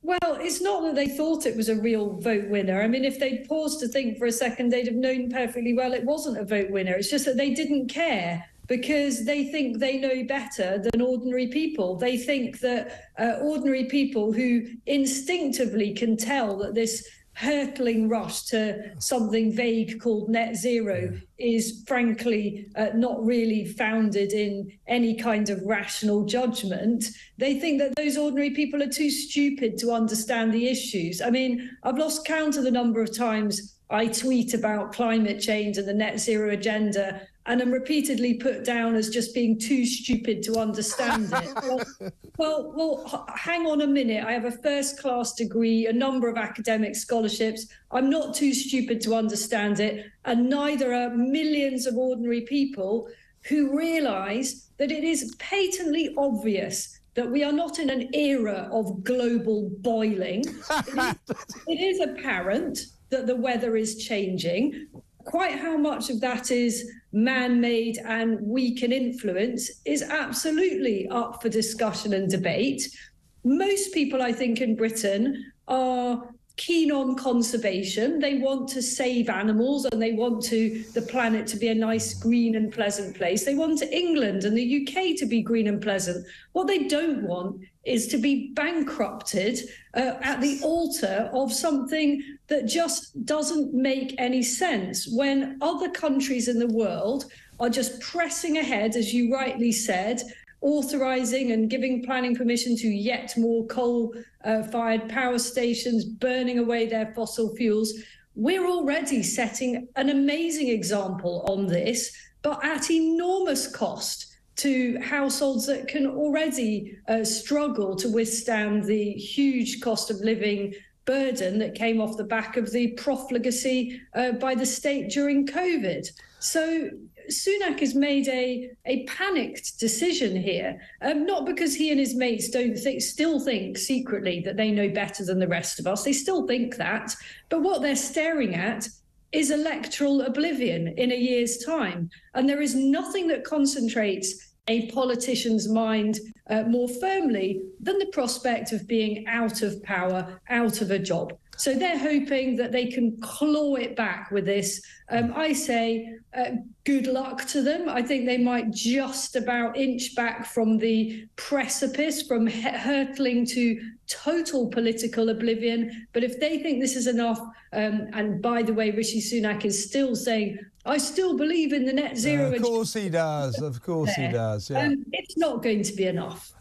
Well, it's not that they thought it was a real vote winner. I mean, if they'd paused to think for a second, they'd have known perfectly well it wasn't a vote winner. It's just that they didn't care because they think they know better than ordinary people. They think that ordinary people who instinctively can tell that this hurtling rush to something vague called net zero is frankly not really founded in any kind of rational judgment. They think that those ordinary people are too stupid to understand the issues. I mean, I've lost count of the number of times I tweet about climate change and the net zero agenda, and I'm repeatedly put down as just being too stupid to understand it. Well, hang on a minute. I have a first-class degree, a number of academic scholarships. I'm not too stupid to understand it, and neither are millions of ordinary people who realise that it is patently obvious that we are not in an era of global boiling. It is apparent that the weather is changing. Quite how much of that is man-made and we can influence is absolutely up for discussion and debate. Most people, I think, in Britain are keen on conservation. They want to save animals and they want the planet to be a nice, green and pleasant place. They want England and the UK to be green and pleasant. What they don't want is to be bankrupted at the altar of something that just doesn't make any sense when other countries in the world are just pressing ahead, as you rightly said, authorising and giving planning permission to yet more coal-fired power stations, burning away their fossil fuels. We're already setting an amazing example on this, but at enormous cost to households that can already struggle to withstand the huge cost of living burden that came off the back of the profligacy by the state during COVID. So Sunak has made a panicked decision here, not because he and his mates still think secretly that they know better than the rest of us. They still think that. But what they're staring at is electoral oblivion in a year's time. And there is nothing that concentrates a politician's mind more firmly than the prospect of being out of power, out of a job. So they're hoping that they can claw it back with this. I say good luck to them. I think they might just about inch back from the precipice, from hurtling to total political oblivion. But if they think this is enough, and by the way, Rishi Sunak is still saying, I still believe in the net zero. Of course he does. Of course he does. Yeah. It's not going to be enough.